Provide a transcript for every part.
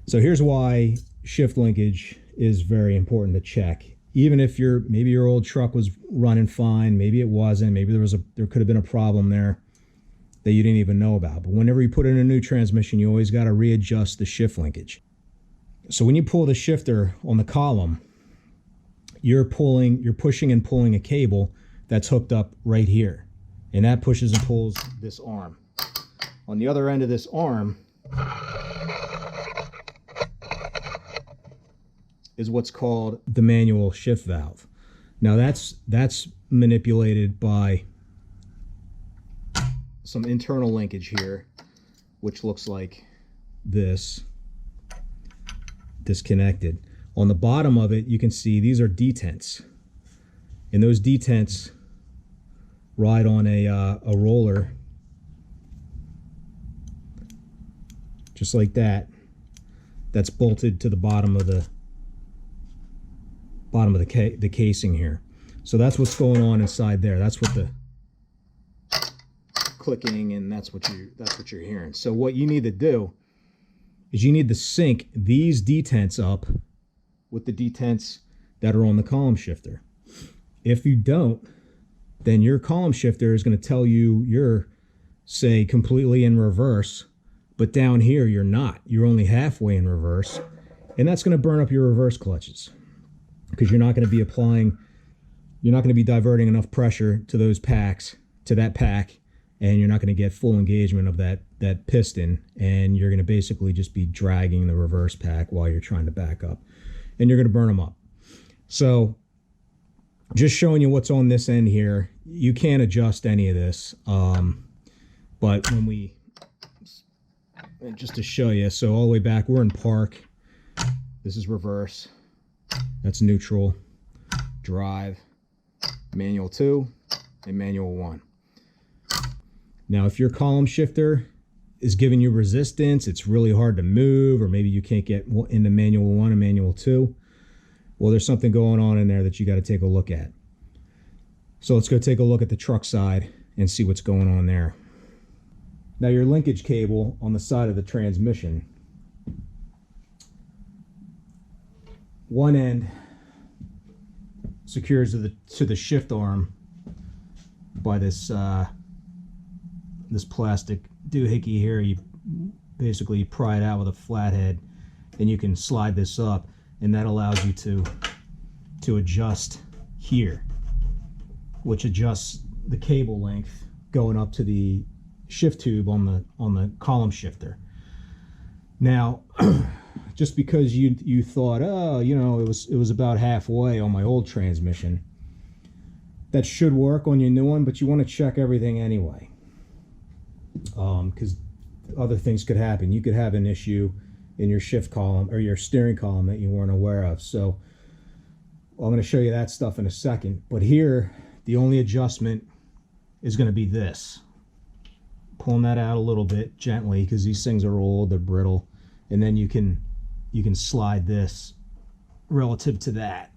So here's why shift linkage is very important to check. Even if maybe your old truck was running fine, maybe it wasn't, maybe there could have been a problem there that you didn't even know about. But whenever you put in a new transmission, you always got to readjust the shift linkage. So when you pull the shifter on the column, you're pushing and pulling a cable that's hooked up right here. And that pushes and pulls this arm. On the other end of this arm is what's called the manual shift valve. Now that's manipulated by some internal linkage here, which looks like this, disconnected. On the bottom of it, you can see these are detents, and those detents ride on a roller, just like that. That's bolted to the bottom of the casing here. So that's what's going on inside there. That's what the clicking, and that's what you're hearing. So what you need to do is you need to sync these detents up with the detents that are on the column shifter. If you don't, then your column shifter is going to tell you you're, say, completely in reverse, but down here you're not. You're only halfway in reverse, and that's going to burn up your reverse clutches, because you're not going to be diverting enough pressure to that pack, and you're not going to get full engagement of that piston, and you're going to basically just be dragging the reverse pack while you're trying to back up, and you're going to burn them up. So just showing you what's on this end here. You can't adjust any of this, but just to show you, so all the way back, we're in park. This is reverse, that's neutral, drive, manual 2, and manual 1. Now, if your column shifter is giving you resistance, it's really hard to move, or maybe you can't get into manual 1 and manual 2, well, there's something going on in there that you got to take a look at. So let's go take a look at the truck side and see what's going on there. Now, your linkage cable on the side of the transmission, one end secures to the shift arm by this plastic doohickey here. You basically pry it out with a flathead, and you can slide this up, and that allows you to adjust here, which adjusts the cable length going up to the shift tube on the column shifter. Now, just because you thought, oh, you know, it was about halfway on my old transmission, that should work on your new one, but you want to check everything anyway, because other things could happen. You could have an issue in your shift column or your steering column that you weren't aware of. So I'm going to show you that stuff in a second, but here the only adjustment is going to be this, pulling that out a little bit gently, because these things are old, they're brittle, and then you can slide this relative to that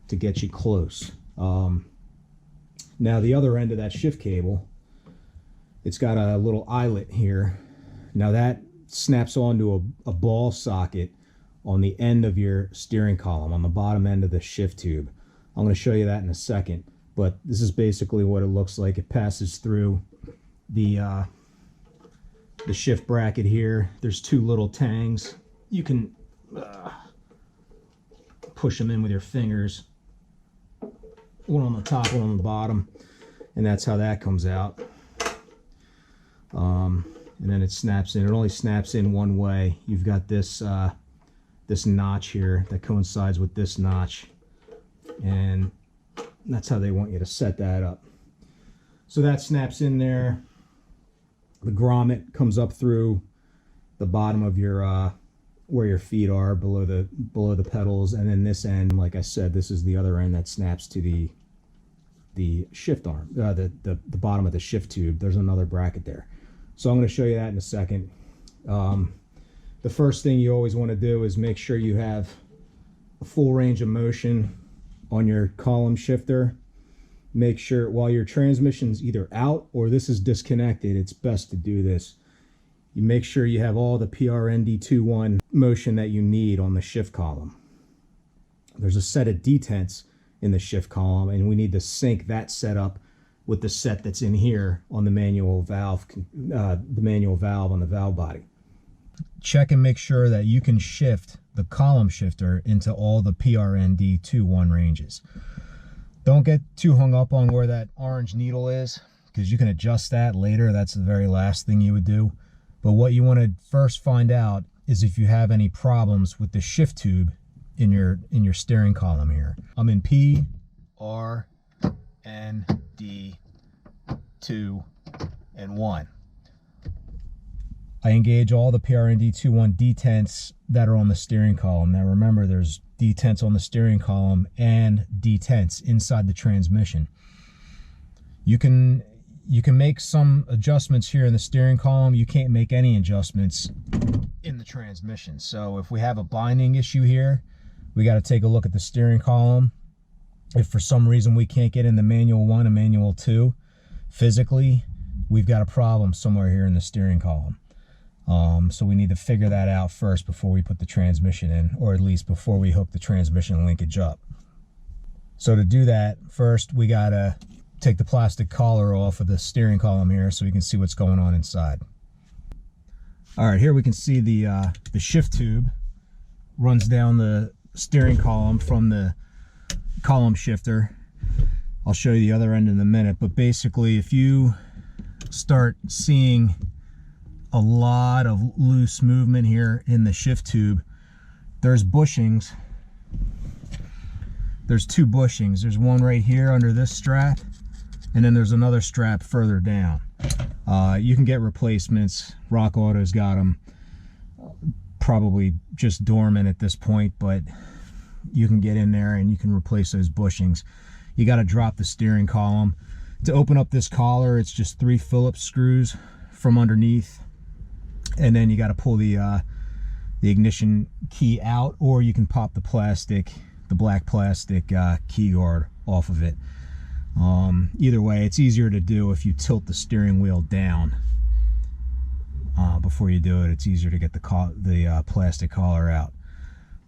to get you close. Now, the other end of that shift cable, it's got a little eyelet here. Now that snaps onto a ball socket on the end of your steering column, on the bottom end of the shift tube. I'm going to show you that in a second, but this is basically what it looks like. It passes through the shift bracket here. There's two little tangs. You can push them in with your fingers, one on the top, one on the bottom, and that's how that comes out. And then it snaps in. It only snaps in one way. You've got this this notch here that coincides with this notch, and that's how they want you to set that up. So that snaps in there. The grommet comes up through the bottom of your where your feet are, below the pedals, and then this end, like I said, this is the other end that snaps to the shift arm, the bottom of the shift tube. There's another bracket there. So I'm going to show you that in a second. The first thing you always want to do is make sure you have a full range of motion on your column shifter. Make sure while your transmission's either out or this is disconnected, it's best to do this. you make sure you have all the PRND21 motion that you need on the shift column. There's a set of detents in the shift column, and we need to sync that setup with the set that's in here on the manual valve, on the valve body. Check and make sure that you can shift the column shifter into all the PRND21 ranges. Don't get too hung up on where that orange needle is, because you can adjust that later. That's the very last thing you would do. But what you want to first find out is if you have any problems with the shift tube in your steering column here. I'm in P, R, N, D, 2, and 1. I engage all the PRND21 detents that are on the steering column. Now remember, there's detents on the steering column and detents inside the transmission. You can make some adjustments here in the steering column. You can't make any adjustments in the transmission. So if we have a binding issue here, we got to take a look at the steering column. If for some reason we can't get in the manual 1 and manual 2 physically, we've got a problem somewhere here in the steering column. So we need to figure that out first before we put the transmission in, or at least before we hook the transmission linkage up. So to do that, first we got to take the plastic collar off of the steering column here so we can see what's going on inside. All right, here we can see the shift tube runs down the steering column from the column shifter. I'll show you the other end in a minute, but basically if you start seeing a lot of loose movement here in the shift tube, there's bushings. There's 2 bushings. There's one right here under this strap, and then there's another strap further down. You can get replacements. Rock Auto's got them. Probably just dormant at this point, but you can get in there and you can replace those bushings. You got to drop the steering column. To open up this collar, it's just 3 Phillips screws from underneath, and then you got to pull the ignition key out, or you can pop the black plastic key guard off of it. Either way, it's easier to do if you tilt the steering wheel down. Before you do it, it's easier to get the plastic collar out.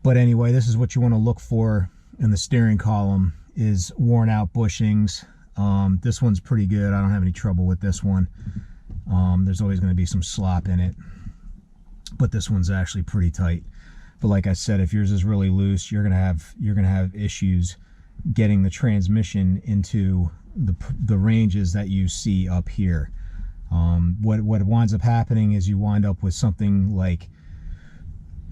But anyway, this is what you want to look for in the steering column, is worn out bushings. This one's pretty good. I don't have any trouble with this one. There's always going to be some slop in it, but this one's actually pretty tight. But like I said, if yours is really loose, you're gonna have issues getting the transmission into the ranges that you see up here. What winds up happening is you wind up with something like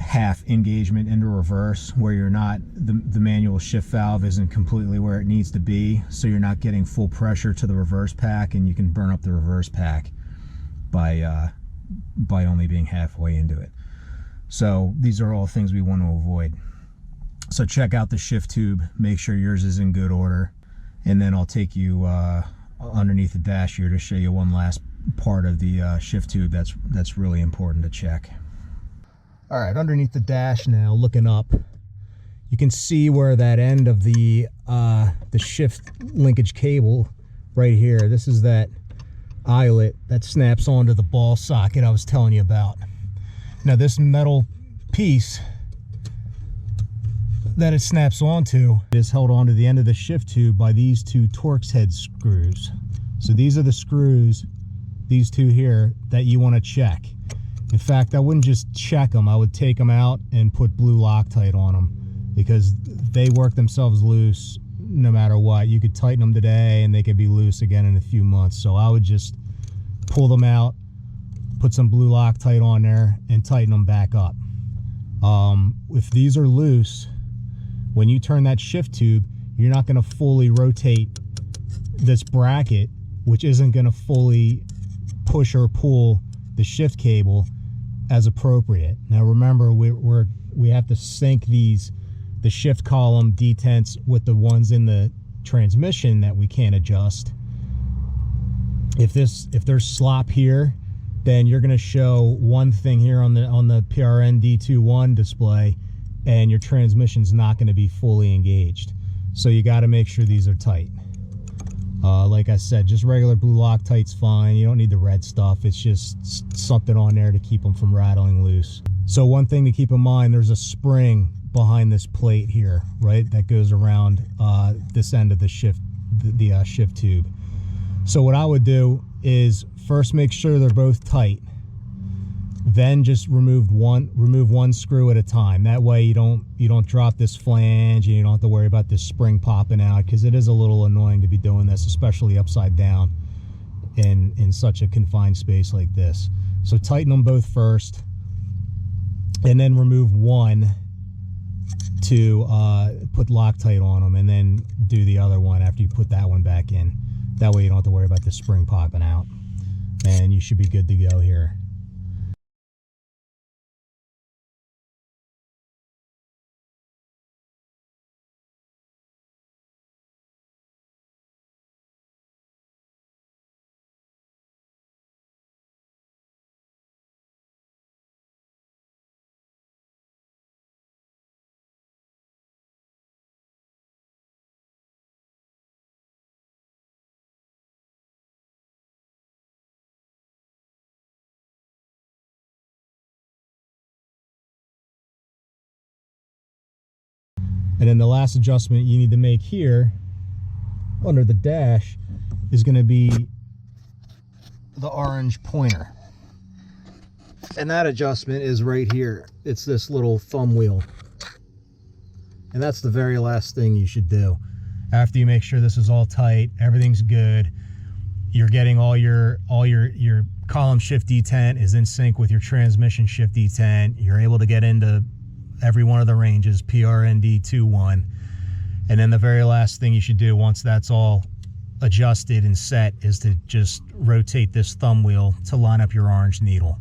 half engagement into reverse, where you're not, the manual shift valve isn't completely where it needs to be, so you're not getting full pressure to the reverse pack, and you can burn up the reverse pack by only being halfway into it. So these are all things we want to avoid. So check out the shift tube, make sure yours is in good order, and then I'll take you underneath the dash here to show you one last part of the shift tube that's really important to check. All right, underneath the dash now, looking up, you can see where that end of the shift linkage cable right here, this is that eyelet that snaps onto the ball socket I was telling you about. Now this metal piece that it snaps onto is held onto the end of the shift tube by these 2 Torx head screws. So these are the screws, these 2 here, that you want to check. In fact, I wouldn't just check them, I would take them out and put blue Loctite on them, because they work themselves loose no matter what. You could tighten them today and they could be loose again in a few months. So I would just pull them out, put some blue Loctite on there, and tighten them back up. If these are loose, when you turn that shift tube, you're not going to fully rotate this bracket, which isn't going to fully push or pull the shift cable as appropriate. Now remember, we have to sync the shift column detents with the ones in the transmission that we can't adjust. If there's slop here, then you're going to show one thing here on the PRND21 display, and your transmission's not going to be fully engaged. So you got to make sure these are tight. Like I said, just regular blue Loctite's fine. You don't need the red stuff. It's just something on there to keep them from rattling loose. So one thing to keep in mind, there's a spring behind this plate here, right, that goes around this end of the shift, the shift tube. So what I would do is first make sure they're both tight, then just remove one screw at a time. That way you don't drop this flange and you don't have to worry about this spring popping out, because it is a little annoying to be doing this, especially upside down in such a confined space like this. So tighten them both first, and then remove one to put Loctite on them, and then do the other one after you put that one back in. That way you don't have to worry about the spring popping out, and you should be good to go here. And then the last adjustment you need to make here under the dash is going to be the orange pointer. And that adjustment is right here. It's this little thumb wheel. And that's the very last thing you should do. After you make sure this is all tight, everything's good, you're getting all your column shift detent is in sync with your transmission shift detent, you're able to get into every one of the ranges, PRND 2.1. And then the very last thing you should do once that's all adjusted and set is to just rotate this thumb wheel to line up your orange needle.